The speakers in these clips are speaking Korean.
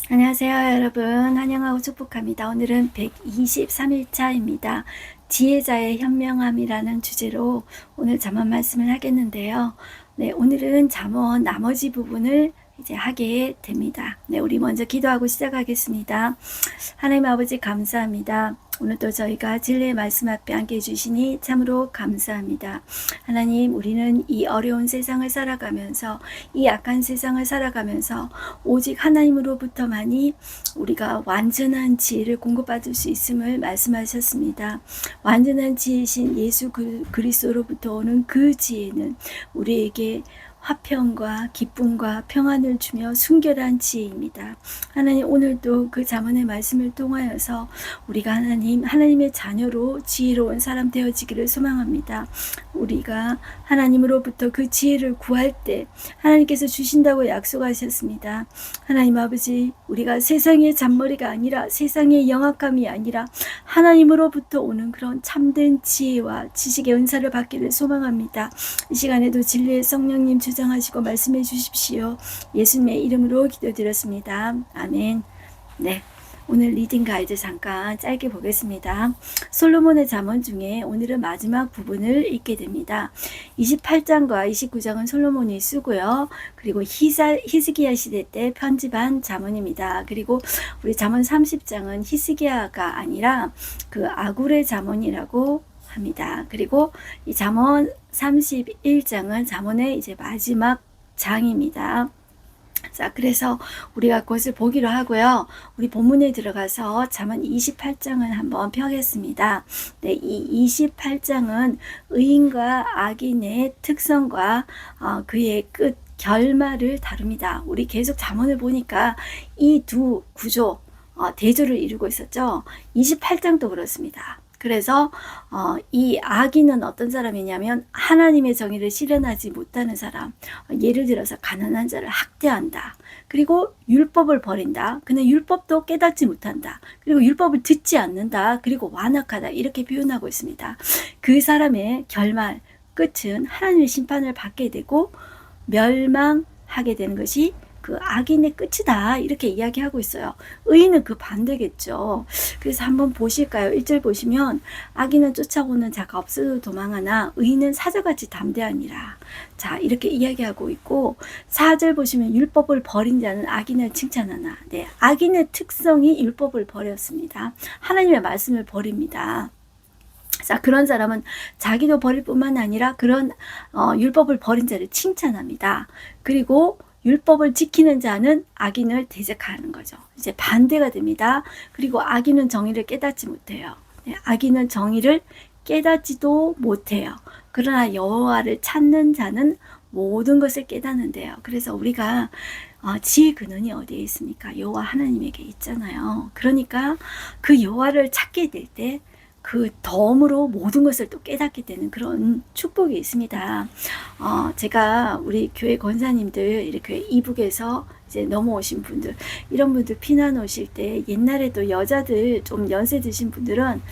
안녕하세요, 여러분. 환영하고 축복합니다. 오늘은 123일차입니다. 지혜자의 현명함이라는 주제로 오늘 잠언 말씀을 하겠는데요. 네, 오늘은 잠언 나머지 부분을 이제 하게 됩니다. 네, 우리 먼저 기도하고 시작하겠습니다. 하나님 아버지 감사합니다. 오늘도 저희가 진리의 말씀 앞에 함께 해주시니 참으로 감사합니다. 하나님, 우리는 이 어려운 세상을 살아가면서, 이 약한 세상을 살아가면서 오직 하나님으로부터만이 우리가 완전한 지혜를 공급받을 수 있음을 말씀하셨습니다. 완전한 지혜이신 예수 그리스도로부터 오는 그 지혜는 우리에게 화평과 기쁨과 평안을 주며 순결한 지혜입니다. 하나님, 오늘도 그 잠언의 말씀을 통하여서 우리가 하나님의 자녀로 지혜로운 사람 되어지기를 소망합니다. 우리가 하나님으로부터 그 지혜를 구할 때 하나님께서 주신다고 약속하셨습니다. 하나님 아버지, 우리가 세상의 잔머리가 아니라, 세상의 영악함이 아니라 하나님으로부터 오는 그런 참된 지혜와 지식의 은사를 받기를 소망합니다. 이 시간에도 진리의 성령님 주장하시고 말씀해 주십시오. 예수님의 이름으로 기도드렸습니다. 아멘. 네, 오늘 리딩 가이드 잠깐 짧게 보겠습니다. 솔로몬의 잠언 중에 오늘은 마지막 부분을 읽게 됩니다. 28장과 29장은 솔로몬이 쓰고요. 그리고 히스기야 시대 때 편집한 잠언입니다. 그리고 우리 잠언 30장은 히스기야가 아니라 그 아굴의 잠언이라고 합니다. 그리고 이 잠언 31장은 잠언의 이제 마지막 장입니다. 자, 그래서 우리가 그것을 보기로 하고요. 우리 본문에 들어가서 잠언 28장을 한번 펴겠습니다. 네, 이 28장은 의인과 악인의 특성과 그의 끝 결말을 다룹니다. 우리 계속 잠언을 보니까 이 두 구조, 대조를 이루고 있었죠. 28장도 그렇습니다. 그래서 이 악인은 어떤 사람이냐면 하나님의 정의를 실현하지 못하는 사람. 예를 들어서 가난한 자를 학대한다. 그리고 율법을 버린다. 그는 율법도 깨닫지 못한다. 그리고 율법을 듣지 않는다. 그리고 완악하다. 이렇게 표현하고 있습니다. 그 사람의 결말, 끝은 하나님의 심판을 받게 되고 멸망하게 되는 것이 그 악인의 끝이다, 이렇게 이야기하고 있어요. 의인은 그 반대겠죠. 그래서 한번 보실까요? 1절 보시면 악인은 쫓아오는 자가 없어도 도망하나 의인은 사자같이 담대하니라. 자, 이렇게 이야기하고 있고, 4절 보시면 율법을 버린 자는 악인을 칭찬하나. 네, 악인의 특성이 율법을 버렸습니다. 하나님의 말씀을 버립니다. 자, 그런 사람은 자기도 버릴 뿐만 아니라 그런 율법을 버린 자를 칭찬합니다. 그리고 율법을 지키는 자는 악인을 대적하는 거죠. 이제 반대가 됩니다. 그리고 악인은 정의를 깨닫지 못해요. 네, 악인은 정의를 깨닫지도 못해요. 그러나 여호와를 찾는 자는 모든 것을 깨닫는데요. 그래서 우리가 지혜의 근원이 어디에 있습니까? 여호와 하나님에게 있잖아요. 그러니까 그 여호와를 찾게 될 때 그 덤으로 모든 것을 또 깨닫게 되는 그런 축복이 있습니다. 제가 우리 교회 권사님들, 이렇게 이북에서 이제 넘어오신 분들, 이런 분들 피난 오실 때, 옛날에도 여자들 좀 연세 드신 분들은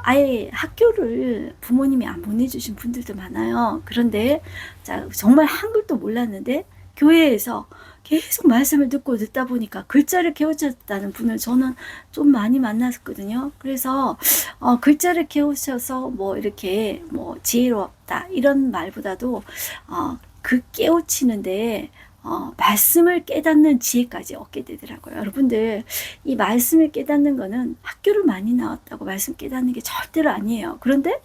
아예 학교를 부모님이 안 보내주신 분들도 많아요. 그런데 정말 한글도 몰랐는데 교회에서 계속 말씀을 듣다 보니까 글자를 깨우쳤다는 분을 저는 좀 많이 만났거든요. 그래서 글자를 깨우쳐서 뭐 이렇게 뭐 지혜롭다 이런 말보다도 그 깨우치는데 말씀을 깨닫는 지혜까지 얻게 되더라고요. 여러분들, 이 말씀을 깨닫는 거는 학교를 많이 나왔다고 말씀 깨닫는 게 절대로 아니에요. 그런데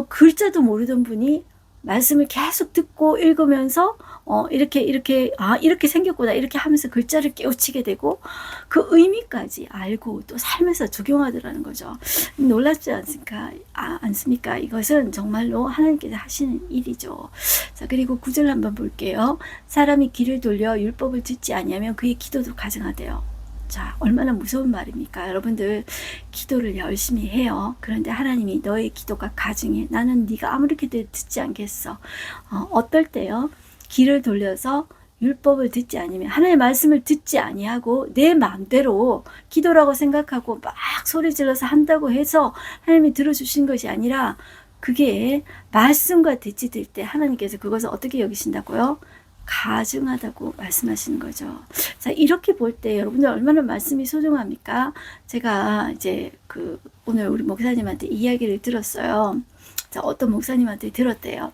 글자도 모르던 분이 말씀을 계속 듣고 읽으면서 이렇게 생겼구나, 이렇게 하면서 글자를 깨우치게 되고 그 의미까지 알고 또 삶에서 적용하더라는 거죠. 놀랍지 않습니까? 이것은 정말로 하나님께서 하시는 일이죠. 자, 그리고 9절 한번 볼게요. 사람이 귀를 돌려 율법을 듣지 아니하면 그의 기도도 가증하대요. 자, 얼마나 무서운 말입니까? 여러분들, 기도를 열심히 해요. 그런데 하나님이 너의 기도가 가증해. 나는 네가 아무리 듣지 않겠어. 어떨 때요? 귀를 돌려서 율법을 듣지 아니면, 하나님의 말씀을 듣지 아니하고 내 마음대로 기도라고 생각하고 막 소리 질러서 한다고 해서 하나님이 들어주신 것이 아니라, 그게 말씀과 대치될 때 하나님께서 그것을 어떻게 여기신다고요? 가증하다고 말씀하시는 거죠. 자, 이렇게 볼 때 여러분들 얼마나 말씀이 소중합니까? 제가 이제 오늘 우리 목사님한테 이야기를 들었어요. 자, 어떤 목사님한테 들었대요.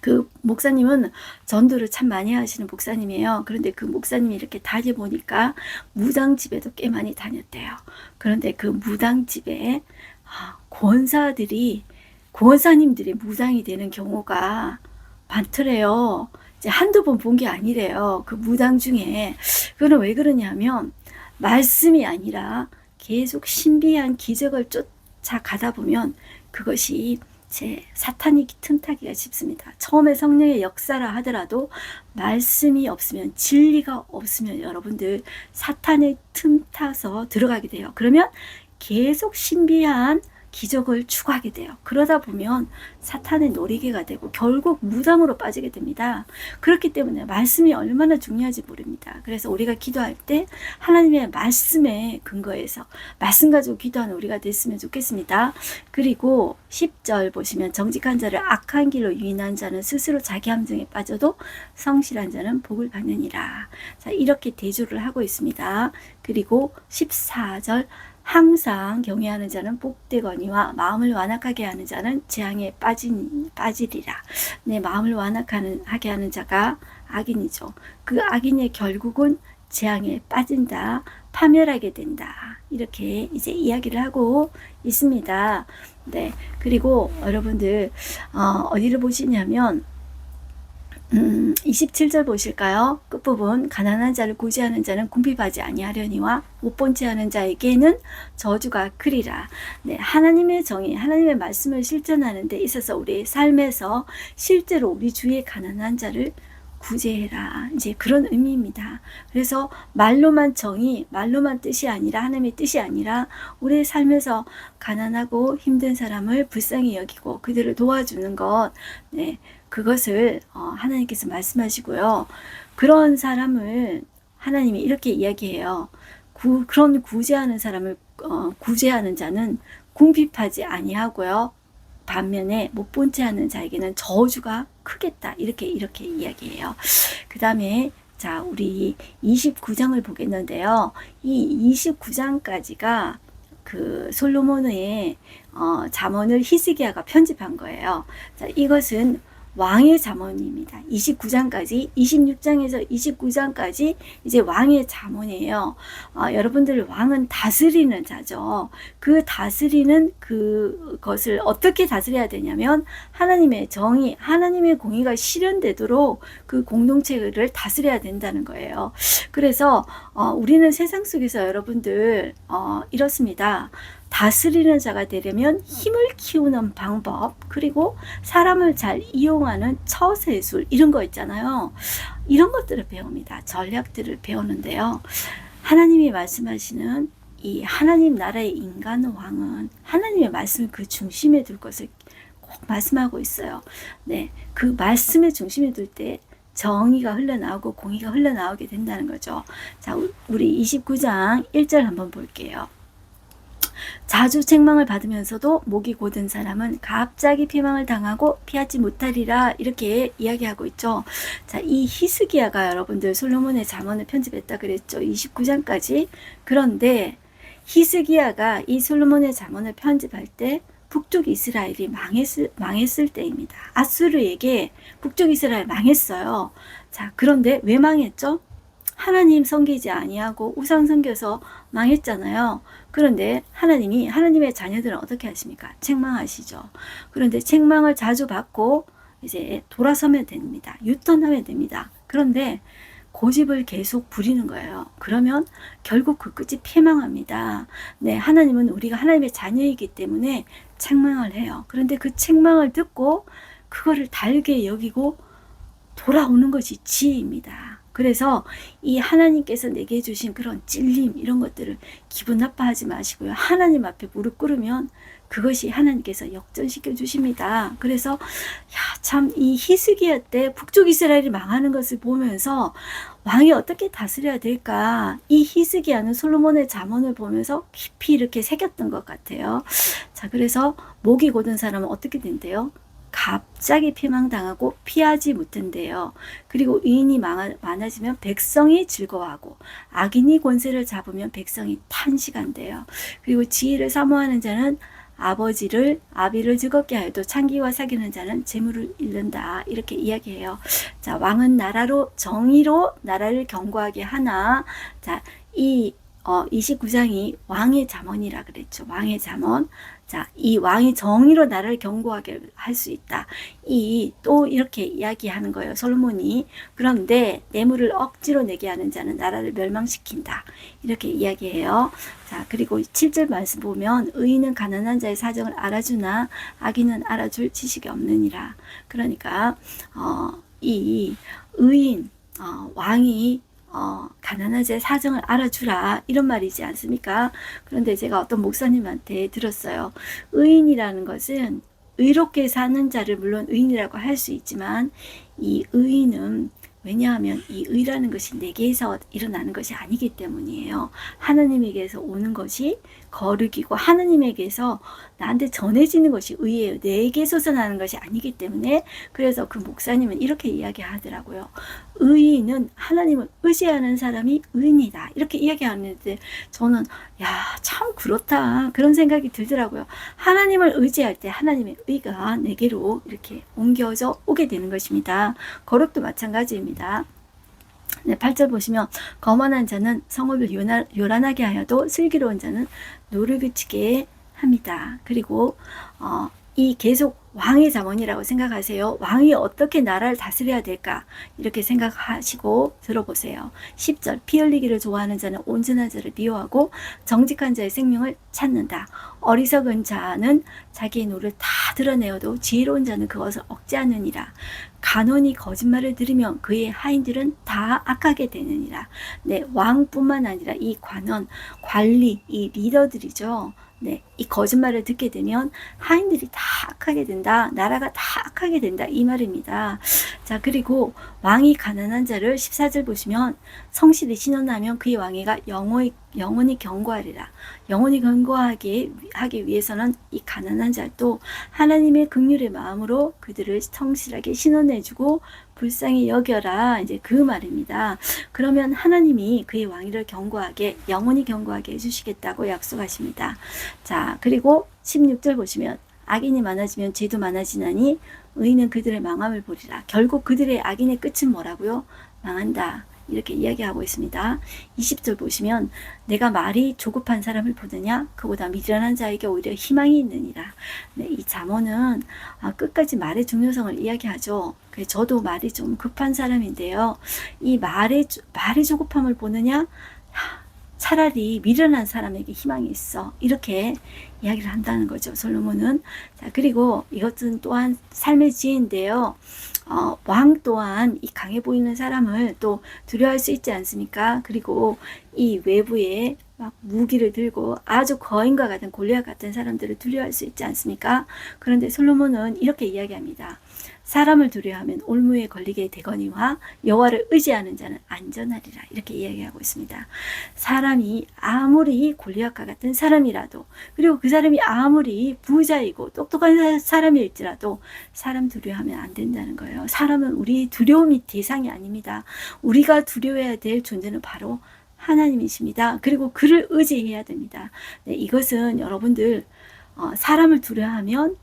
그 목사님은 전도를 참 많이 하시는 목사님이에요. 그런데 그 목사님이 이렇게 다녀보니까 무당집에도 꽤 많이 다녔대요. 그런데 그 무당집에 권사님들이 무당이 되는 경우가 많더래요. 이제 한두 번 본 게 아니래요. 그 무당 중에. 그거는 왜 그러냐면 말씀이 아니라 계속 신비한 기적을 쫓아가다 보면 그것이 제 사탄이 틈타기가 쉽습니다. 처음에 성령의 역사라 하더라도 말씀이 없으면, 진리가 없으면 여러분들 사탄의 틈타서 들어가게 돼요. 그러면 계속 신비한 기적을 추구하게 돼요. 그러다 보면 사탄의 놀이개가 되고 결국 무당으로 빠지게 됩니다. 그렇기 때문에 말씀이 얼마나 중요한지 모릅니다. 그래서 우리가 기도할 때 하나님의 말씀에 근거해서 말씀 가지고 기도하는 우리가 됐으면 좋겠습니다. 그리고 10절 보시면 정직한 자를 악한 길로 유인한 자는 스스로 자기 함정에 빠져도 성실한 자는 복을 받느니라. 자, 이렇게 대조를 하고 있습니다. 그리고 14절 항상 경외하는 자는 복되거니와 마음을 완악하게 하는 자는 재앙에 빠지리라. 네, 마음을 완악하게 하는 자가 악인이죠. 그 악인의 결국은 재앙에 빠진다, 파멸하게 된다. 이렇게 이제 이야기를 하고 있습니다. 네, 그리고 여러분들 어디를 보시냐면 27절 보실까요? 끝부분 가난한 자를 구제하는 자는 궁핍하지 아니하려니와 못 본 채 하는 자에게는 저주가 크리라. 네, 하나님의 정의, 하나님의 말씀을 실천하는 데 있어서 우리의 삶에서 실제로 우리 주위의 가난한 자를 구제해라. 이제 그런 의미입니다. 그래서 말로만 정의, 말로만 뜻이 아니라 하나님의 뜻이 아니라 우리의 삶에서 가난하고 힘든 사람을 불쌍히 여기고 그들을 도와주는 것, 네, 그것을 하나님께서 말씀하시고요. 그런 사람을 하나님이 이렇게 이야기해요. 그런 구제하는 사람을 구제하는 자는 궁핍하지 아니하고요. 반면에 못 본 채 하는 자에게는 저주가 크겠다. 이렇게 이야기해요. 그 다음에 자, 우리 29장을 보겠는데요. 이 29장까지가 그 솔로몬의 잠언을 히스기야가 편집한 거예요. 자, 이것은 왕의 잠언입니다. 29장까지, 26장에서 29장까지 이제 왕의 잠언이에요. 여러분들 왕은 다스리는 자죠. 그 다스리는 그것을 어떻게 다스려야 되냐면 하나님의 정의, 하나님의 공의가 실현되도록 그 공동체를 다스려야 된다는 거예요. 그래서 우리는 세상 속에서 여러분들 이렇습니다. 다스리는 자가 되려면 힘을 키우는 방법, 그리고 사람을 잘 이용하는 처세술, 이런 거 있잖아요. 이런 것들을 배웁니다. 전략들을 배우는데요. 하나님이 말씀하시는 이 하나님 나라의 인간 왕은 하나님의 말씀을 그 중심에 둘 것을 꼭 말씀하고 있어요. 네, 그 말씀의 중심에 둘 때 정의가 흘러나오고 공의가 흘러나오게 된다는 거죠. 자, 우리 29장 1절 한번 볼게요. 자주 책망을 받으면서도 목이 곧은 사람은 갑자기 피망을 당하고 피하지 못하리라. 이렇게 이야기하고 있죠. 자, 이 히스기야가 여러분들 솔로몬의 잠언을 편집했다 그랬죠. 29장까지. 그런데 히스기야가 이 솔로몬의 잠언을 편집할 때 북쪽 이스라엘이 망했을 때입니다. 아수르에게 북쪽 이스라엘 망했어요. 자, 그런데 왜 망했죠? 하나님 섬기지 아니하고 우상 섬겨서 망했잖아요. 그런데 하나님의 자녀들은 어떻게 하십니까? 책망하시죠. 그런데 책망을 자주 받고 이제 돌아서면 됩니다. 유턴하면 됩니다. 그런데 고집을 계속 부리는 거예요. 그러면 결국 그 끝이 패망합니다. 네, 하나님은 우리가 하나님의 자녀이기 때문에 책망을 해요. 그런데 그 책망을 듣고 그거를 달게 여기고 돌아오는 것이 지혜입니다. 그래서 이 하나님께서 내게 주신 그런 찔림, 이런 것들을 기분 나빠하지 마시고요. 하나님 앞에 무릎 꿇으면 그것이 하나님께서 역전시켜 주십니다. 그래서 참 이 히스기야 때 북쪽 이스라엘이 망하는 것을 보면서 왕이 어떻게 다스려야 될까, 이 히스기야는 솔로몬의 잠언을 보면서 깊이 이렇게 새겼던 것 같아요. 자, 그래서 목이 곧은 사람은 어떻게 된대요? 갑자기 피망당하고 피하지 못한대요. 그리고 의인이 많아지면 백성이 즐거워하고 악인이 권세를 잡으면 백성이 탄식한대요. 그리고 지혜를 사모하는 자는 아비를 즐겁게 하여도 창기와 사귀는 자는 재물을 잃는다. 이렇게 이야기해요. 자, 왕은 정의로 나라를 견고하게 하나. 자, 29장이 왕의 잠언이라 그랬죠. 왕의 잠언. 자, 이 왕이 정의로 나라를 견고하게 할 수 있다. 또 이렇게 이야기하는 거예요. 솔로몬이. 그런데 뇌물을 억지로 내게 하는 자는 나라를 멸망시킨다. 이렇게 이야기해요. 자, 그리고 7절 말씀 보면 의인은 가난한 자의 사정을 알아주나 악인은 알아줄 지식이 없느니라. 그러니까 이 의인 왕이 가난한 자의 사정을 알아주라 이런 말이지 않습니까? 그런데 제가 어떤 목사님한테 들었어요. 의인이라는 것은 의롭게 사는 자를 물론 의인이라고 할 수 있지만 이 의인은 왜냐하면 이 의라는 것이 내게서 일어나는 것이 아니기 때문이에요. 하나님에게서 오는 것이 거룩이고 하나님에게서 나한테 전해지는 것이 의예요. 내게서 나는 것이 아니기 때문에 그래서 그 목사님은 이렇게 이야기하더라고요. 의인은 하나님을 의지하는 사람이 의인이다. 이렇게 이야기하는데 저는 참 그렇다. 그런 생각이 들더라고요. 하나님을 의지할 때 하나님의 의가 내게로 이렇게 옮겨져 오게 되는 것입니다. 거룩도 마찬가지입니다. 네, 8절 보시면 거만한 자는 성읍을 요란하게 하여도 슬기로운 자는 노를 그치게 합니다. 그리고 이 계속 왕의 잠언이라고 생각하세요. 왕이 어떻게 나라를 다스려야 될까 이렇게 생각하시고 들어보세요. 10절 피 흘리기를 좋아하는 자는 온전한 자를 미워하고 정직한 자의 생명을 찾는다. 어리석은 자는 자기의 노를 다 드러내어도 지혜로운 자는 그것을 억제하느니라. 간원이 거짓말을 들으면 그의 하인들은 다 악하게 되느니라. 네, 왕뿐만 아니라 이 관리, 이 리더들이죠. 네, 이 거짓말을 듣게 되면 하인들이 다 악하게 된다. 나라가 다 악하게 된다. 이 말입니다. 자, 그리고 왕이 가난한 자를 14절 보시면 성실히 신원하면 그의 왕위가 영원히 견고하리라. 영원히 견고하게 하기 위해서는 이 가난한 자도 하나님의 긍휼의 마음으로 그들을 성실하게 신원해주고 불쌍히 여겨라. 이제 그 말입니다. 그러면 하나님이 그의 왕위를 영원히 견고하게 해주시겠다고 약속하십니다. 자, 그리고 16절 보시면 악인이 많아지면 죄도 많아지나니 의인은 그들의 망함을 보리라. 결국 그들의 악인의 끝은 뭐라고요? 망한다. 이렇게 이야기하고 있습니다. 20절 보시면 내가 말이 조급한 사람을 보느냐 그보다 미련한 자에게 오히려 희망이 있느니라. 네, 이 잠언은 끝까지 말의 중요성을 이야기하죠. 저도 말이 좀 급한 사람인데요. 이 말의 조급함을 보느냐 차라리 미련한 사람에게 희망이 있어. 이렇게 이야기를 한다는 거죠. 솔로몬은. 자, 그리고 이것은 또한 삶의 지혜인데요. 왕 또한 이 강해 보이는 사람을 또 두려워할 수 있지 않습니까? 그리고 이 외부에 막 무기를 들고 아주 거인과 같은 골리앗 같은 사람들을 두려워할 수 있지 않습니까? 그런데 솔로몬은 이렇게 이야기합니다. 사람을 두려워하면 올무에 걸리게 되거니와 여호와를 의지하는 자는 안전하리라. 이렇게 이야기하고 있습니다. 사람이 아무리 골리앗과 같은 사람이라도 그리고 그 사람이 아무리 부자이고 똑똑한 사람일지라도 사람 두려워하면 안 된다는 거예요. 사람은 우리 두려움이 대상이 아닙니다. 우리가 두려워해야 될 존재는 바로 하나님이십니다. 그리고 그를 의지해야 됩니다. 네, 이것은 여러분들 사람을 두려워하면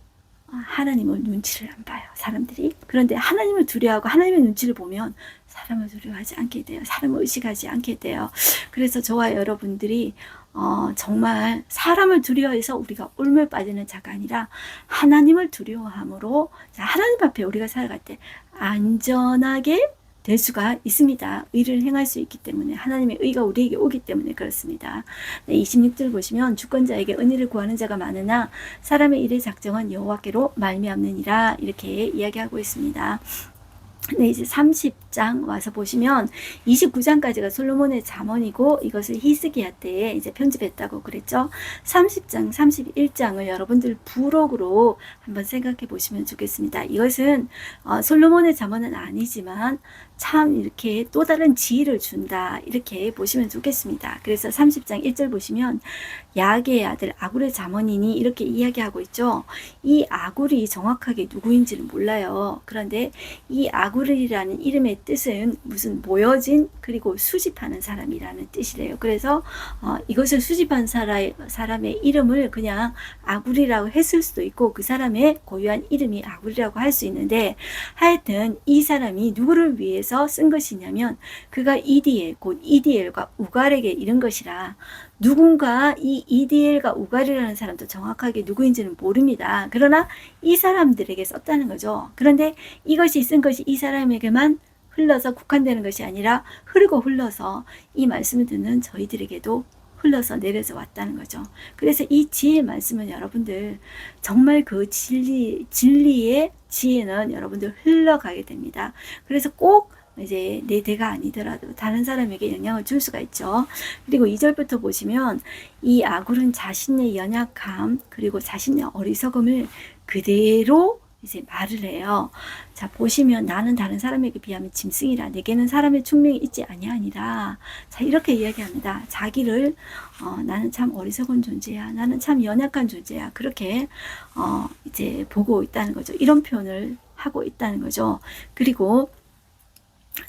하나님을 눈치를 안 봐요. 사람들이. 그런데 하나님을 두려워하고 하나님의 눈치를 보면 사람을 두려워하지 않게 돼요. 사람을 의식하지 않게 돼요. 그래서 저와 여러분들이 정말 사람을 두려워해서 우리가 올무에 빠지는 자가 아니라 하나님을 두려워함으로 하나님 앞에 우리가 살아갈 때 안전하게 될 수가 있습니다. 의를 행할 수 있기 때문에 하나님의 의가 우리에게 오기 때문에 그렇습니다. 네, 26절 보시면 주권자에게 은혜를 구하는 자가 많으나 사람의 일의 작정은 여호와께로 말미암느니라. 이렇게 이야기하고 있습니다. 네, 이제 30장 와서 보시면 29장까지가 솔로몬의 잠언이고 이것을 히스기야 때에 이제 편집했다고 그랬죠. 30장, 31장을 여러분들 부록으로 한번 생각해 보시면 좋겠습니다. 이것은 솔로몬의 잠언은 아니지만 참 이렇게 또 다른 지혜를 준다, 이렇게 보시면 좋겠습니다. 그래서 30장 1절 보시면 야게의 아들 아굴의 자문이니 이렇게 이야기하고 있죠. 이 아굴이 정확하게 누구인지는 몰라요. 그런데 이 아굴이라는 이름의 뜻은 무슨 모여진 그리고 수집하는 사람이라는 뜻이래요. 그래서 이것을 수집한 사람의 이름을 그냥 아굴이라고 했을 수도 있고 그 사람의 고유한 이름이 아굴이라고 할 수 있는데, 하여튼 이 사람이 누구를 위해서 쓴 것이냐면 그가 이디엘 곧 이디엘과 우갈에게 이른 것이라. 누군가 이 이디엘과 우갈이라는 사람도 정확하게 누구인지는 모릅니다. 그러나 이 사람들에게 썼다는 거죠. 그런데 이것이 쓴 것이 이 사람에게만 흘러서 국한되는 것이 아니라 흐르고 흘러서 이 말씀을 듣는 저희들에게도 흘러서 내려져 왔다는 거죠. 그래서 이 지혜의 말씀은 여러분들 정말 그 진리의 지혜는 여러분들 흘러가게 됩니다. 그래서 꼭 이제 내 대가 아니더라도 다른 사람에게 영향을 줄 수가 있죠. 그리고 2절부터 보시면 이 아굴은 자신의 연약함 그리고 자신의 어리석음을 그대로 이제 말을 해요. 자, 보시면 나는 다른 사람에게 비하면 짐승이라 내게는 사람의 충명이 있지 아니하니라. 자, 이렇게 이야기합니다. 자기를 나는 참 어리석은 존재야, 나는 참 연약한 존재야, 그렇게 이제 보고 있다는 거죠. 이런 표현을 하고 있다는 거죠. 그리고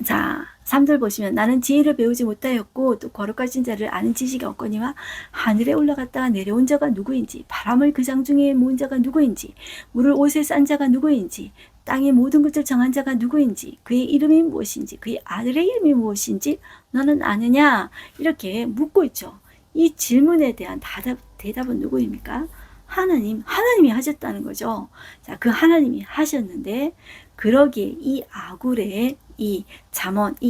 자, 3절 보시면 나는 지혜를 배우지 못하였고 또 거룩하신 자를 아는 지식이 없거니와 하늘에 올라갔다가 내려온 자가 누구인지, 바람을 그 장 중에 모은 자가 누구인지, 물을 옷에 싼 자가 누구인지, 땅의 모든 것을 정한 자가 누구인지, 그의 이름이 무엇인지, 그의 아들의 이름이 무엇인지 너는 아느냐, 이렇게 묻고 있죠. 이 질문에 대한 대답은 누구입니까? 하나님이 하셨다는 거죠. 자, 그 하나님이 하셨는데 그러기에 이 아굴의 이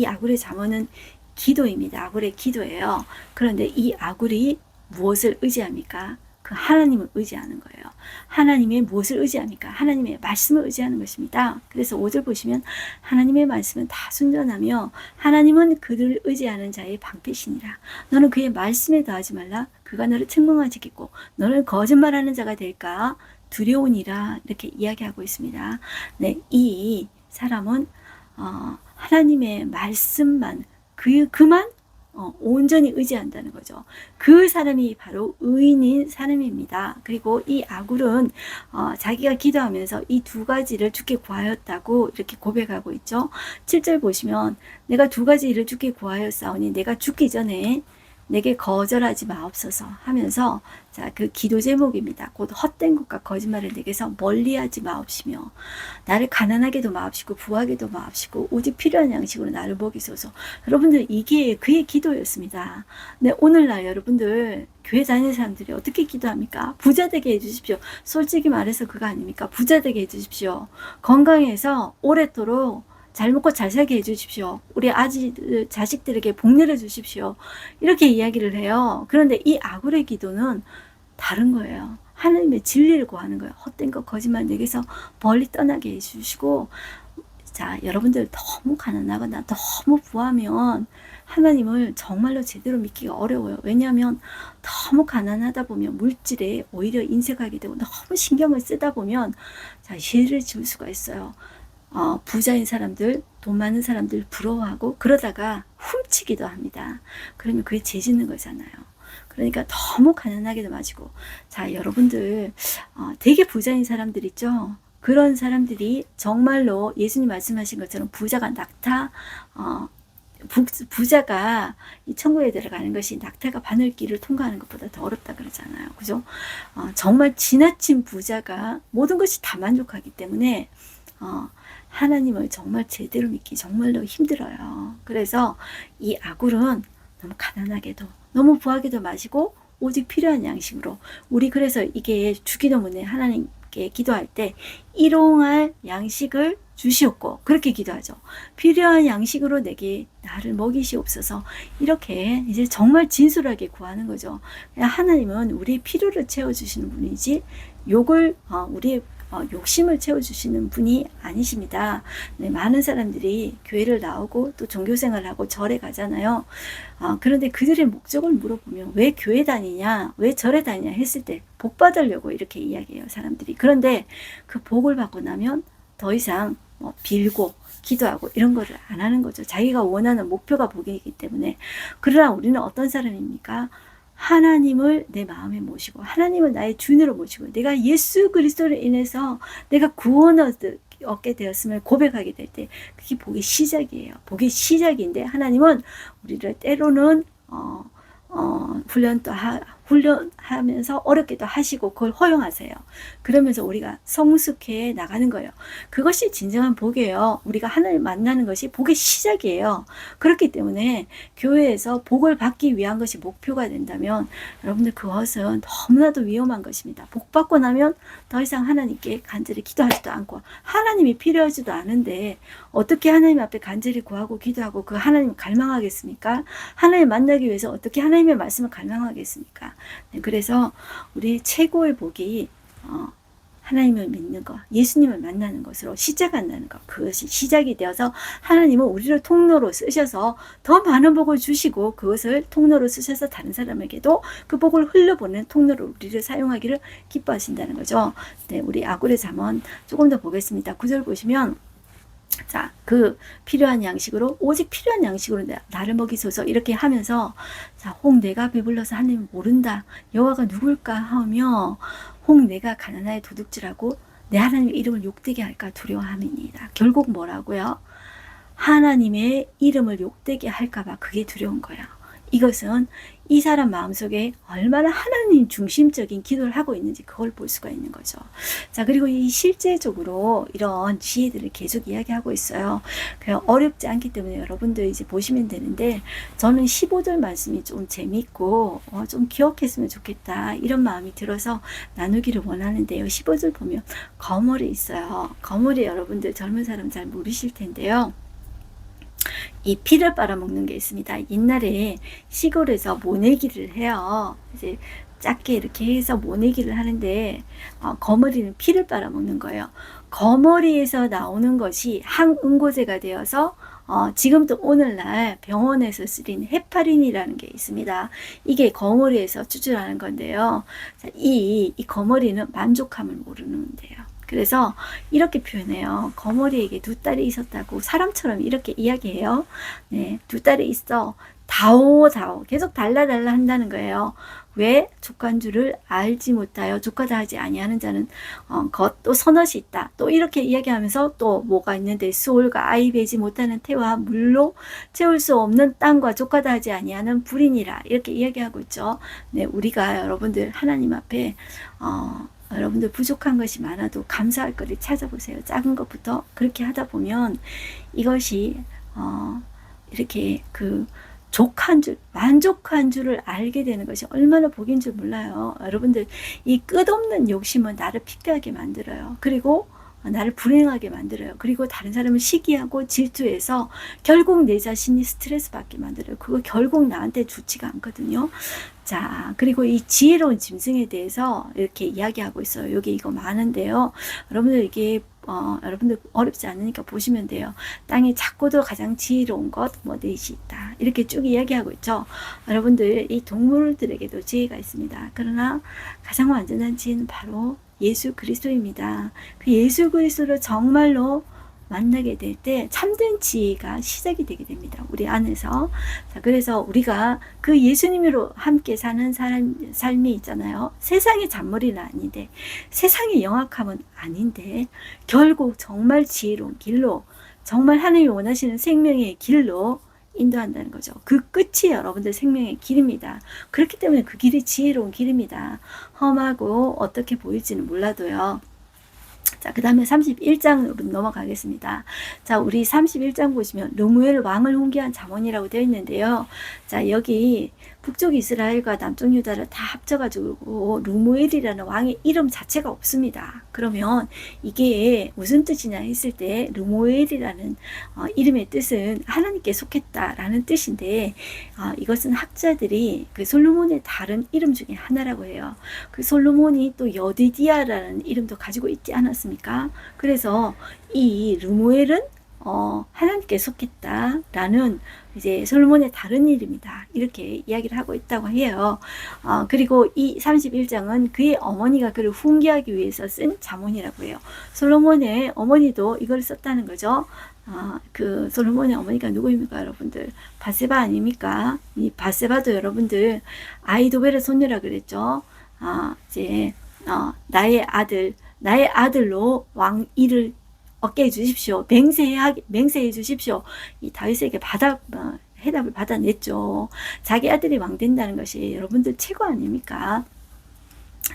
아굴의 잠언은 기도입니다. 아굴의 기도예요. 그런데 이 아굴이 무엇을 의지합니까? 그 하나님을 의지하는 거예요. 하나님의 무엇을 의지합니까? 하나님의 말씀을 의지하는 것입니다. 그래서 5절 보시면 하나님의 말씀은 다 순전하며 하나님은 그를 의지하는 자의 방패시니라. 너는 그의 말씀에 더하지 말라. 그가 너를 책망하시겠고 너는 거짓말하는 자가 될까 두려우니라. 이렇게 이야기하고 있습니다. 네, 이 사람은 하나님의 말씀만 그만 온전히 의지한다는 거죠. 그 사람이 바로 의인인 사람입니다. 그리고 이 아굴은 자기가 기도하면서 이 두 가지를 주께 구하였다고 이렇게 고백하고 있죠. 7절 보시면 내가 두 가지 일을 주께 구하였사오니 내가 죽기 전에 내게 거절하지 마옵소서 하면서, 자, 그 기도 제목입니다. 곧 헛된 것과 거짓말을 내게서 멀리하지 마옵시며 나를 가난하게도 마옵시고 부하게도 마옵시고 오직 필요한 양식으로 나를 먹이소서. 여러분들 이게 그의 기도였습니다. 네, 오늘날 여러분들 교회 다니는 사람들이 어떻게 기도합니까? 부자 되게 해주십시오. 솔직히 말해서 그거 아닙니까? 부자 되게 해주십시오. 건강해서 오랫도록 잘 먹고 잘 살게 해주십시오. 우리 자식들에게 복 내려주십시오. 이렇게 이야기를 해요. 그런데 이 아굴의 기도는 다른 거예요. 하나님의 진리를 구하는 거예요. 헛된 것 거짓말 내게서 멀리 떠나게 해주시고, 자, 여러분들 너무 가난하거나 너무 부하면 하나님을 정말로 제대로 믿기가 어려워요. 왜냐하면 너무 가난하다 보면 물질에 오히려 인색하게 되고 너무 신경을 쓰다 보면 자, 죄를 지을 수가 있어요. 부자인 사람들, 돈 많은 사람들 부러워하고 그러다가 훔치기도 합니다. 그러면 그게 죄 짓는 거잖아요. 그러니까 너무 가난하게도 마시고, 자, 여러분들 되게 부자인 사람들 있죠. 그런 사람들이 정말로 예수님 말씀하신 것처럼 부자가 이 천국에 들어가는 것이 낙타가 바늘길을 통과하는 것보다 더 어렵다 그러잖아요. 그죠? 정말 지나친 부자가 모든 것이 다 만족하기 때문에 하나님을 정말 제대로 믿기 정말로 힘들어요. 그래서 이 아굴은 너무 가난하게도 너무 부하게도 마시고 오직 필요한 양식으로, 우리 그래서 이게 주기도문에 하나님께 기도할 때 일용할 양식을 주시옵고 그렇게 기도하죠. 필요한 양식으로 나를 먹이시옵소서. 이렇게 이제 정말 진솔하게 구하는 거죠. 하나님은 우리의 필요를 채워주시는 분이지 우리의 욕심을 채워주시는 분이 아니십니다. 네, 많은 사람들이 교회를 나오고 또 종교생활을 하고 절에 가잖아요. 그런데 그들의 목적을 물어보면 왜 교회 다니냐, 왜 절에 다니냐 했을 때 복 받으려고 이렇게 이야기해요, 사람들이. 그런데 그 복을 받고 나면 더 이상 빌고 기도하고 이런 거를 안 하는 거죠. 자기가 원하는 목표가 복이기 때문에. 그러나 우리는 어떤 사람입니까? 하나님을 내 마음에 모시고 하나님을 나의 주인으로 모시고 내가 예수 그리스도를 인해서 내가 구원을 얻게 되었음을 고백하게 될 때 그게 복의 시작이에요. 복의 시작인데 하나님은 우리를 때로는 훈련하면서 어렵게도 하시고 그걸 허용하세요. 그러면서 우리가 성숙해 나가는 거예요. 그것이 진정한 복이에요. 우리가 하나님 만나는 것이 복의 시작이에요. 그렇기 때문에 교회에서 복을 받기 위한 것이 목표가 된다면 여러분들 그것은 너무나도 위험한 것입니다. 복 받고 나면 더 이상 하나님께 간절히 기도하지도 않고 하나님이 필요하지도 않은데 어떻게 하나님 앞에 간절히 구하고 기도하고 그 하나님 갈망하겠습니까? 하나님 만나기 위해서 어떻게 하나님의 말씀을 갈망하겠습니까? 네, 그래서 우리 최고의 복이 하나님을 믿는 것, 예수님을 만나는 것으로 시작한다는 것. 그것이 시작이 되어서 하나님은 우리를 통로로 쓰셔서 더 많은 복을 주시고 그것을 통로로 쓰셔서 다른 사람에게도 그 복을 흘려보내는 통로로 우리를 사용하기를 기뻐하신다는 거죠. 네, 우리 아굴의 잠언 조금 더 보겠습니다. 9절 보시면 자, 그 필요한 양식으로 오직 필요한 양식으로 나를 먹이소서 이렇게 하면서 자, 혹 내가 배불러서 하나님 모른다 여호와가 누굴까 하며 혹 내가 가난하여 도둑질하고 내 하나님의 이름을 욕되게 할까 두려워함이니이다. 결국 뭐라고요? 하나님의 이름을 욕되게 할까봐 그게 두려운 거야. 이것은 이 사람 마음속에 얼마나 하나님 중심적인 기도를 하고 있는지 그걸 볼 수가 있는 거죠. 자, 그리고 이 실제적으로 이런 지혜들을 계속 이야기하고 있어요. 그냥 어렵지 않기 때문에 여러분들 이제 보시면 되는데 저는 15절 말씀이 좀 재밌고 좀 기억했으면 좋겠다 이런 마음이 들어서 나누기를 원하는데요. 15절 보면 거물이 있어요. 거물이 여러분들 젊은 사람 잘 모르실 텐데요. 이 피를 빨아먹는 게 있습니다. 옛날에 시골에서 모내기를 해요. 이제 작게 이렇게 해서 모내기를 하는데 거머리는 피를 빨아먹는 거예요. 거머리에서 나오는 것이 항응고제가 되어서 지금도 오늘날 병원에서 쓰이는 헤파린이라는 게 있습니다. 이게 거머리에서 추출하는 건데요. 이 거머리는 만족함을 모르는데요. 그래서 이렇게 표현해요. 거머리에게 두 딸이 있었다고 사람처럼 이렇게 이야기해요. 네, 두 딸이 있어. 다오 계속 달라 한다는 거예요. 왜 족간 줄을 알지 못하여 족하다 하지 아니하는 자는 또 선엇이 있다. 또 이렇게 이야기하면서 또 뭐가 있는데 수올과 아이 베지 못하는 태와 물로 채울 수 없는 땅과 족하다 하지 아니하는 불이니라. 이렇게 이야기하고 있죠. 네, 우리가 여러분들 하나님 앞에 여러분들 부족한 것이 많아도 감사할 거를 찾아보세요. 작은 것부터 그렇게 하다 보면 이것이 이렇게 그 족한 줄, 만족한 줄을 알게 되는 것이 얼마나 복인 줄 몰라요. 여러분들 이 끝없는 욕심은 나를 피폐하게 만들어요. 그리고 나를 불행하게 만들어요. 그리고 다른 사람을 시기하고 질투해서 결국 내 자신이 스트레스 받게 만들어요. 그거 결국 나한테 좋지가 않거든요. 자, 그리고 이 지혜로운 짐승에 대해서 이렇게 이야기하고 있어요. 여기 이거 많은데요. 여러분들 이게 여러분들 어렵지 않으니까 보시면 돼요. 땅에 작고도 가장 지혜로운 것, 넷이 있다. 이렇게 쭉 이야기하고 있죠. 여러분들 이 동물들에게도 지혜가 있습니다. 그러나 가장 완전한 지혜는 바로 예수 그리스도입니다. 그 예수 그리스도를 정말로 만나게 될 때 참된 지혜가 시작이 되게 됩니다. 우리 안에서. 자, 그래서 우리가 그 예수님으로 함께 사는 삶이 있잖아요. 세상의 잔머리는 아닌데 세상의 영악함은 아닌데 결국 정말 지혜로운 길로 정말 하나님이 원하시는 생명의 길로 인도한다는 거죠. 그 끝이 여러분들 생명의 길입니다. 그렇기 때문에 그 길이 지혜로운 길입니다. 험하고 어떻게 보일지는 몰라도요. 자, 그 다음에 31장으로 넘어가겠습니다. 자, 우리 31장 보시면 르무엘 왕을 훈계한 잠언이라고 되어 있는데요. 자, 여기 북쪽 이스라엘과 남쪽 유다를 다 합쳐가지고 르무엘이라는 왕의 이름 자체가 없습니다. 그러면 이게 무슨 뜻이냐 했을 때 르무엘이라는 이름의 뜻은 하나님께 속했다라는 뜻인데 이것은 학자들이 그 솔로몬의 다른 이름 중에 하나라고 해요. 그 솔로몬이 또 여디디아라는 이름도 가지고 있지 않았습니까? 그래서 이 르무엘은 하나님께 속했다라는 이제 솔로몬의 다른 일입니다. 이렇게 이야기를 하고 있다고 해요. 그리고 이 31장은 그의 어머니가 그를 훈계하기 위해서 쓴 잠언이라고 해요. 솔로몬의 어머니도 이걸 썼다는 거죠. 그 솔로몬의 어머니가 누구입니까, 여러분들? 바세바 아닙니까? 이 바세바도 여러분들 아이도벨의 손녀라 그랬죠. 이제 나의 아들로 왕위를 얻게 해 주십시오. 맹세해 주십시오. 이 다윗에게 해답을 받아냈죠. 자기 아들이 왕 된다는 것이 여러분들 최고 아닙니까?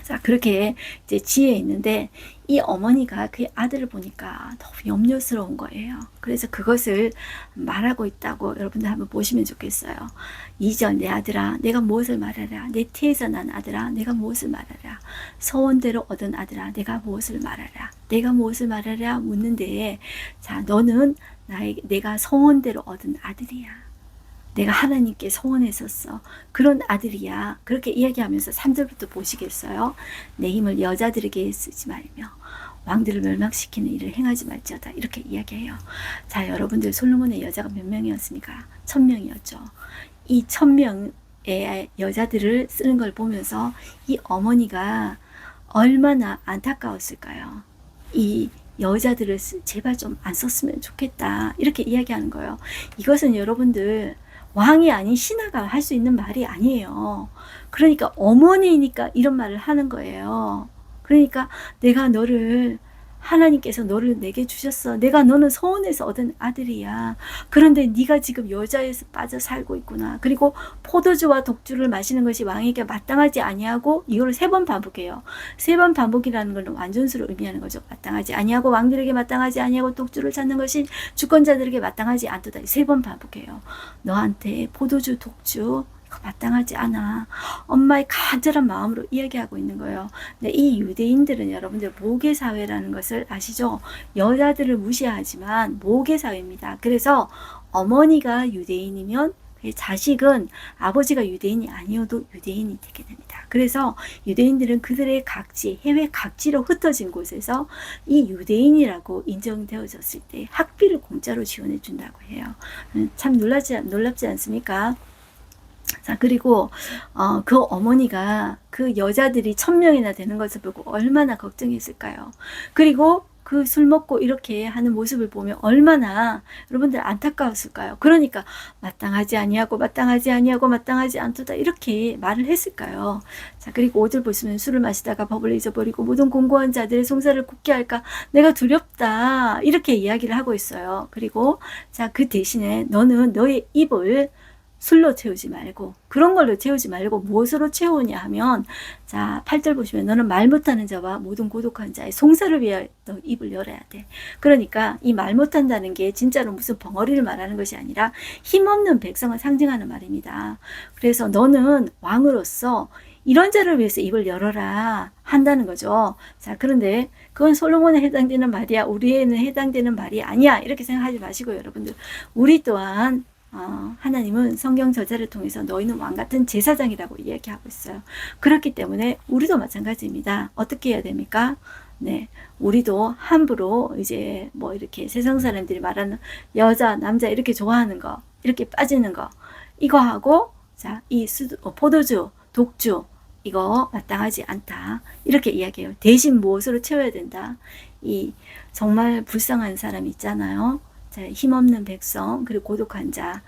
자, 그렇게 이제 지혜 있는데 이 어머니가 그의 아들을 보니까 너무 염려스러운 거예요. 그래서 그것을 말하고 있다고 여러분들 한번 보시면 좋겠어요. 2절, 내 아들아 내가 무엇을 말하랴. 내 태에서 난 아들아 내가 무엇을 말하랴. 소원대로 얻은 아들아 내가 무엇을 말하랴. 내가 무엇을 말하랴 묻는데, 자, 너는 내가 소원대로 얻은 아들이야. 내가 하나님께 소원했었어. 그런 아들이야. 그렇게 이야기하면서 3절부터 보시겠어요? 내 힘을 여자들에게 쓰지 말며 왕들을 멸망시키는 일을 행하지 말지어다. 이렇게 이야기해요. 자, 여러분들 솔로몬의 여자가 몇 명이었습니까? 1000명이었죠. 이 1000명의 여자들을 쓰는 걸 보면서 이 어머니가 얼마나 안타까웠을까요? 이 여자들을 제발 좀 안 썼으면 좋겠다. 이렇게 이야기하는 거예요. 이것은 여러분들 왕이 아닌 신하가 할 수 있는 말이 아니에요. 그러니까 어머니니까 이런 말을 하는 거예요. 그러니까 하나님께서 너를 내게 주셨어. 너는 소원에서 얻은 아들이야. 그런데 네가 지금 여자에서 빠져 살고 있구나. 그리고 포도주와 독주를 마시는 것이 왕에게 마땅하지 아니하고, 이걸 3번 반복해요. 3번 반복이라는 건 완전수를 의미하는 거죠. 마땅하지 아니하고, 왕들에게 마땅하지 아니하고, 독주를 찾는 것이 주권자들에게 마땅하지 않도다. 3번 반복해요. 너한테 포도주, 독주 마땅하지 않아. 엄마의 간절한 마음으로 이야기하고 있는 거예요. 근데 이 유대인들은 여러분들 모계사회라는 것을 아시죠? 여자들을 무시하지만 모계사회입니다. 그래서 어머니가 유대인이면 자식은 아버지가 유대인이 아니어도 유대인이 되게 됩니다. 그래서 유대인들은 그들의 각지, 해외 각지로 흩어진 곳에서 이 유대인이라고 인정되어졌을 때 학비를 공짜로 지원해 준다고 해요. 참 놀랍지 않습니까? 자, 그리고 그 어머니가 그 여자들이 1000명이나 되는 것을 보고 얼마나 걱정했을까요? 그리고 그 술 먹고 이렇게 하는 모습을 보면 얼마나 여러분들 안타까웠을까요? 그러니까 마땅하지 아니하고 마땅하지 않도다 이렇게 말을 했을까요? 자, 그리고 5절 보시면 술을 마시다가 법을 잊어버리고 모든 공고한 자들의 송사를 굽게 할까 내가 두렵다 이렇게 이야기를 하고 있어요. 그리고 자, 그 대신에 너는 너의 입을 술로 채우지 말고, 그런 걸로 채우지 말고 무엇으로 채우냐 하면, 자, 8절 보시면 너는 말 못하는 자와 모든 고독한 자의 송사를 위하여 너 입을 열어야 돼. 그러니까 이 말 못한다는 게 진짜로 무슨 벙어리를 말하는 것이 아니라 힘없는 백성을 상징하는 말입니다. 그래서 너는 왕으로서 이런 자를 위해서 입을 열어라 한다는 거죠. 자, 그런데 그건 솔로몬에 해당되는 말이야, 우리에는 해당되는 말이 아니야, 이렇게 생각하지 마시고 여러분들, 우리 또한 하나님은 성경 저자를 통해서 너희는 왕같은 제사장이라고 이야기하고 있어요. 그렇기 때문에 우리도 마찬가지입니다. 어떻게 해야 됩니까? 네, 우리도 함부로 이제 뭐 이렇게 세상 사람들이 말하는 여자, 남자 이렇게 좋아하는 거, 이렇게 빠지는 거, 이거 하고, 자, 포도주, 독주, 이거 마땅하지 않다. 이렇게 이야기해요. 대신 무엇으로 채워야 된다? 이 정말 불쌍한 사람 있잖아요. 힘없는 백성, 그리고 고독한 자,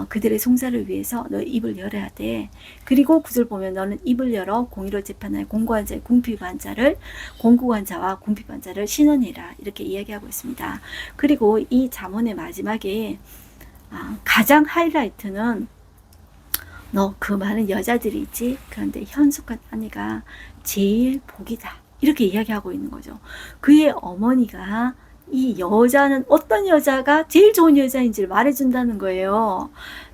그들의 송사를 위해서 너 입을 열어야 돼. 그리고 9절 보면 너는 입을 열어 공의로 재판하여 공고한 자와 궁핍한 자를 신원해라. 이렇게 이야기하고 있습니다. 그리고 이 잠언의 마지막에 가장 하이라이트는 너 그 많은 여자들이 있지? 그런데 현숙한 아내가 제일 복이다. 이렇게 이야기하고 있는 거죠. 그의 어머니가 이 여자는 어떤 여자가 제일 좋은 여자인지를 말해준다는 거예요.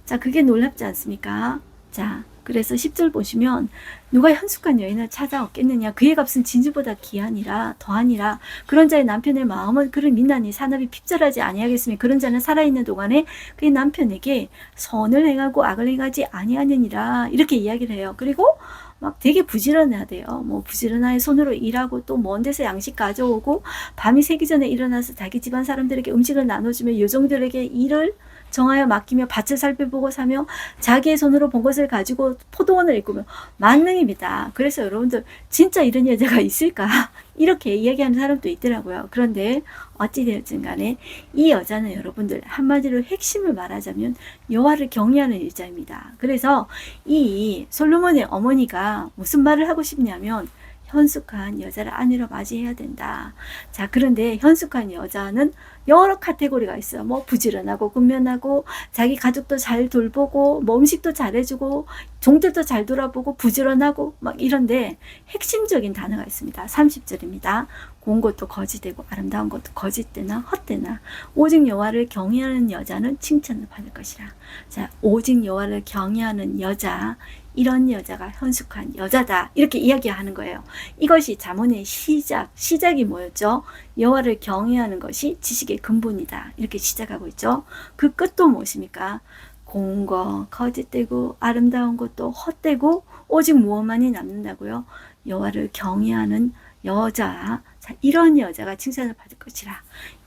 자, 그게 놀랍지 않습니까? 자, 그래서 10절 보시면 누가 현숙한 여인을 찾아 얻겠느냐, 그의 값은 진주보다 귀하니라 더하니라. 그런 자의 남편의 마음은 그를 믿나니 산업이 핍절하지 아니하겠으며 그런 자는 살아있는 동안에 그의 남편에게 선을 행하고 악을 행하지 아니하느니라. 이렇게 이야기를 해요. 그리고 막 되게 부지런하대요. 뭐 부지런하게 손으로 일하고 또 먼 데서 양식 가져오고 밤이 새기 전에 일어나서 자기 집안 사람들에게 음식을 나눠주며 요정들에게 일을 정하여 맡기며 밭을 살펴보고 사며 자기의 손으로 본 것을 가지고 포도원을 일구며 만능입니다. 그래서 여러분들 진짜 이런 여자가 있을까? 이렇게 이야기하는 사람도 있더라고요. 그런데 어찌되었든 간에 이 여자는 여러분들 한마디로 핵심을 말하자면 여호와를 경외하는 여자입니다. 그래서 이 솔로몬의 어머니가 무슨 말을 하고 싶냐면 현숙한 여자를 아내로 맞이해야 된다. 자, 그런데 현숙한 여자는 여러 카테고리가 있어요. 뭐 부지런하고 근면하고 자기 가족도 잘 돌보고 뭐 음식도 잘해주고 종들도 잘 돌아보고 부지런하고 막 이런데 핵심적인 단어가 있습니다. 30절입니다. 고운 것도 거짓되고 아름다운 것도 거짓되나 헛되나 오직 여호와를 경외하는 여자는 칭찬을 받을 것이라. 자, 오직 여호와를 경외하는 여자, 이런 여자가 현숙한 여자다. 이렇게 이야기하는 거예요. 이것이 잠언의 시작이 뭐였죠? 여호와를 경외하는 것이 지식의 근본이다. 이렇게 시작하고 있죠. 그 끝도 무엇입니까? 고운 거, 거짓되고 아름다운 것도 헛되고 오직 무엇만이 남는다고요? 여호와를 경외하는 여자. 자, 이런 여자가 칭찬을 받을 것이라.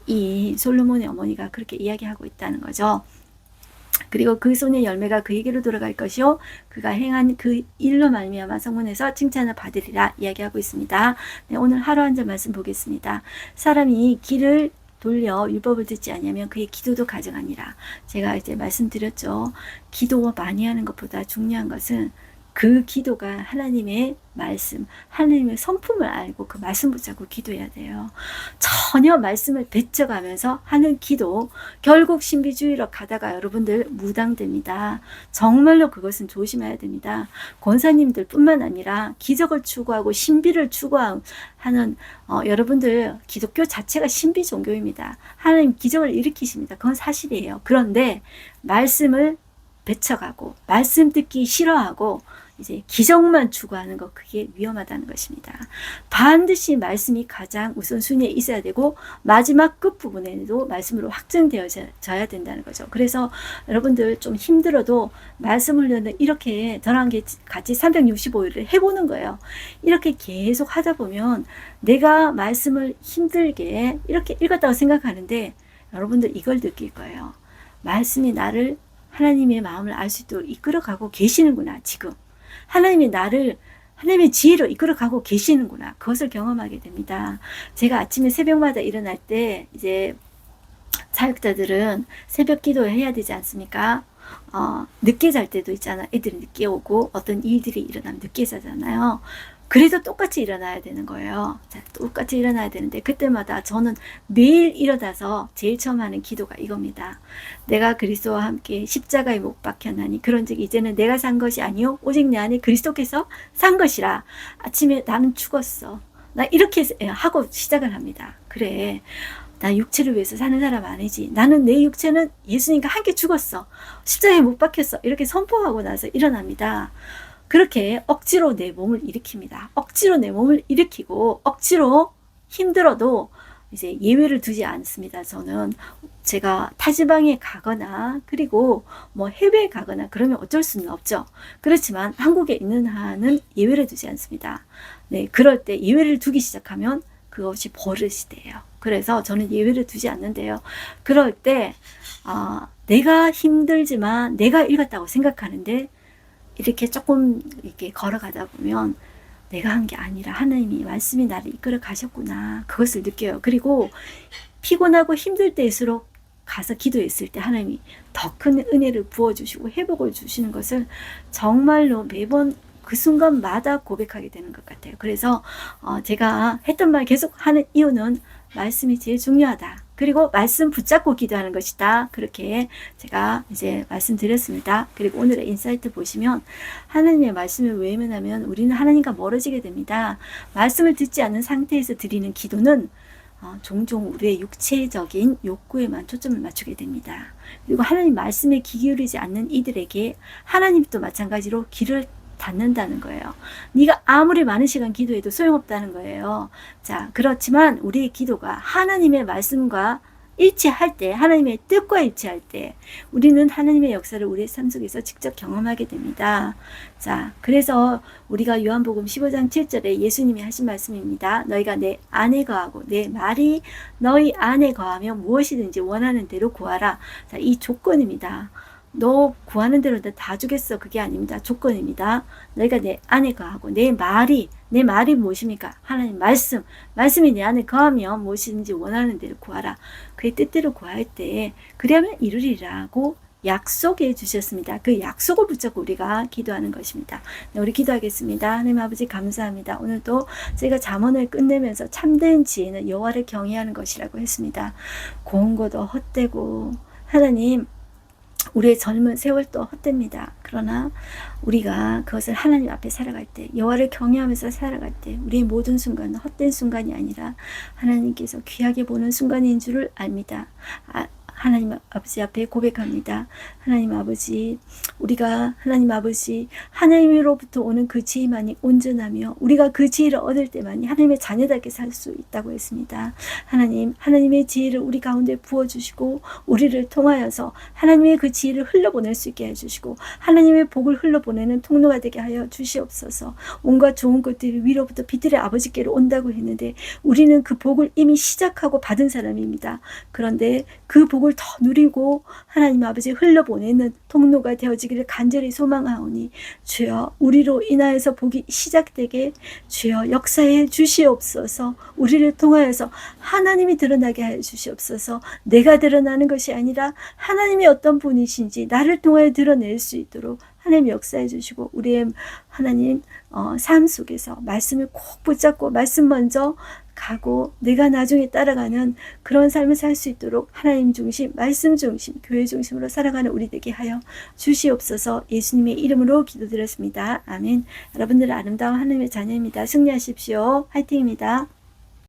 이 솔로몬의 어머니가 그렇게 이야기하고 있다는 거죠. 그리고 그 손의 열매가 그에게로 돌아갈 것이요 그가 행한 그 일로 말미암아 성문에서 칭찬을 받으리라 이야기하고 있습니다. 네, 오늘 하루 한 절 말씀 보겠습니다. 사람이 길을 돌려 율법을 듣지 않으면 그의 기도도 가증하니라. 제가 이제 말씀드렸죠. 기도 많이 하는 것보다 중요한 것은 그 기도가 하나님의 말씀, 하나님의 성품을 알고 그 말씀 붙잡고 기도해야 돼요. 전혀 말씀을 뱉어가면서 하는 기도, 결국 신비주의로 가다가 여러분들 무당됩니다. 정말로 그것은 조심해야 됩니다. 권사님들 뿐만 아니라 기적을 추구하고 신비를 추구하는 여러분들, 기독교 자체가 신비 종교입니다. 하나님 기적을 일으키십니다. 그건 사실이에요. 그런데 말씀을 뱉어가고 말씀 듣기 싫어하고 이제 기적만 추구하는 것, 그게 위험하다는 것입니다. 반드시 말씀이 가장 우선순위에 있어야 되고 마지막 끝부분에도 말씀으로 확증되어져야 된다는 거죠. 그래서 여러분들 좀 힘들어도 말씀 훈련을 이렇게 저랑 같이 365일을 해보는 거예요. 이렇게 계속 하다 보면 내가 말씀을 힘들게 이렇게 읽었다고 생각하는데 여러분들 이걸 느낄 거예요. 말씀이 나를 하나님의 마음을 알 수 있도록 이끌어가고 계시는구나. 지금 하나님이 나를 하나님의 지혜로 이끌어가고 계시는구나. 그것을 경험하게 됩니다. 제가 아침에 새벽마다 일어날 때 이제 사역자들은 새벽 기도를 해야 되지 않습니까? 늦게 잘 때도 있잖아. 애들이 늦게 오고 어떤 일들이 일어나면 늦게 자잖아요. 그래도 똑같이 일어나야 되는 거예요. 자, 똑같이 일어나야 되는데 그때마다 저는 매일 일어나서 제일 처음 하는 기도가 이겁니다. 내가 그리스도와 함께 십자가에 못 박혔나니 그런즉 이제는 내가 산 것이 아니요 오직 내 안에 그리스도께서 산 것이라. 아침에 나는 죽었어. 나 이렇게 하고 시작을 합니다. 그래, 나 육체를 위해서 사는 사람 아니지. 나는 내 육체는 예수님과 함께 죽었어. 십자가에 못 박혔어. 이렇게 선포하고 나서 일어납니다. 그렇게 억지로 내 몸을 일으킵니다. 억지로 내 몸을 일으키고 억지로 힘들어도 이제 예외를 두지 않습니다. 저는 제가 타지방에 가거나 그리고 뭐 해외에 가거나 그러면 어쩔 수는 없죠. 그렇지만 한국에 있는 한은 예외를 두지 않습니다. 네, 그럴 때 예외를 두기 시작하면 그것이 버릇이 돼요. 그래서 저는 예외를 두지 않는데요. 그럴 때 내가 힘들지만 내가 읽었다고 생각하는데 이렇게 조금 이렇게 걸어가다 보면 내가 한 게 아니라 하나님이 말씀이 나를 이끌어 가셨구나. 그것을 느껴요. 그리고 피곤하고 힘들 때일수록 가서 기도했을 때 하나님이 더 큰 은혜를 부어주시고 회복을 주시는 것을 정말로 매번 그 순간마다 고백하게 되는 것 같아요. 그래서 제가 했던 말 계속 하는 이유는 말씀이 제일 중요하다. 그리고 말씀 붙잡고 기도하는 것이다. 그렇게 제가 이제 말씀드렸습니다. 그리고 오늘의 인사이트 보시면 하나님의 말씀을 외면하면 우리는 하나님과 멀어지게 됩니다. 말씀을 듣지 않는 상태에서 드리는 기도는 종종 우리의 육체적인 욕구에만 초점을 맞추게 됩니다. 그리고 하나님 말씀에 귀 기울이지 않는 이들에게 하나님도 마찬가지로 귀를 닫는다는 거예요. 네가 아무리 많은 시간 기도해도 소용없다는 거예요. 자, 그렇지만 우리의 기도가 하나님의 말씀과 일치할 때, 하나님의 뜻과 일치할 때 우리는 하나님의 역사를 우리의 삶 속에서 직접 경험하게 됩니다. 자, 그래서 우리가 요한복음 15장 7절에 예수님이 하신 말씀입니다. 너희가 내 안에 거하고 내 말이 너희 안에 거하면 무엇이든지 원하는 대로 구하라. 자, 이 조건입니다. 너 구하는 대로 다 주겠어. 그게 아닙니다. 조건입니다. 너희가 내 안에 거하고 내 말이 무엇입니까? 하나님 말씀이 내 안에 거하면 무엇이든지 원하는 대로 구하라. 그의 뜻대로 구할 때 그러면 이루리라고 약속해 주셨습니다. 그 약속을 붙잡고 우리가 기도하는 것입니다. 네, 우리 기도하겠습니다. 하나님 아버지 감사합니다. 오늘도 저희가 잠언을 끝내면서 참된 지혜는 여호와를 경외하는 것이라고 했습니다. 고운 것도 헛되고 하나님 우리의 젊은 세월도 헛됩니다. 그러나 우리가 그것을 하나님 앞에 살아갈 때, 여호와를 경외하면서 살아갈 때 우리의 모든 순간은 헛된 순간이 아니라 하나님께서 귀하게 보는 순간인 줄을 압니다. 하나님 아버지 앞에 고백합니다. 하나님 아버지, 우리가 하나님 아버지 하나님으로부터 오는 그 지혜만이 온전하며 우리가 그 지혜를 얻을 때만이 하나님의 자녀답게 살 수 있다고 했습니다. 하나님의 지혜를 우리 가운데 부어주시고 우리를 통하여서 하나님의 그 지혜를 흘러보낼 수 있게 해주시고 하나님의 복을 흘러보내는 통로가 되게 하여 주시옵소서. 온갖 좋은 것들이 위로부터 빛들의 아버지께로 온다고 했는데 우리는 그 복을 이미 시작하고 받은 사람입니다. 그런데 그 복을 더 누리고 하나님 아버지 흘러보내는 통로가 되어지기를 간절히 소망하오니 주여 우리로 인하여서 복이 시작되게 주여 역사해 주시옵소서. 우리를 통하여서 하나님이 드러나게 하여 주시옵소서. 내가 드러나는 것이 아니라 하나님이 어떤 분이신지 나를 통하여 드러낼 수 있도록 하나님 역사해 주시고 우리의 하나님 삶 속에서 말씀을 꼭 붙잡고 말씀 먼저 가고 내가 나중에 따라가는 그런 삶을 살 수 있도록 하나님 중심, 말씀 중심, 교회 중심으로 살아가는 우리 되게 하여 주시옵소서. 예수님의 이름으로 기도드렸습니다. 아멘. 여러분들은 아름다운 하나님의 자녀입니다. 승리하십시오. 화이팅입니다.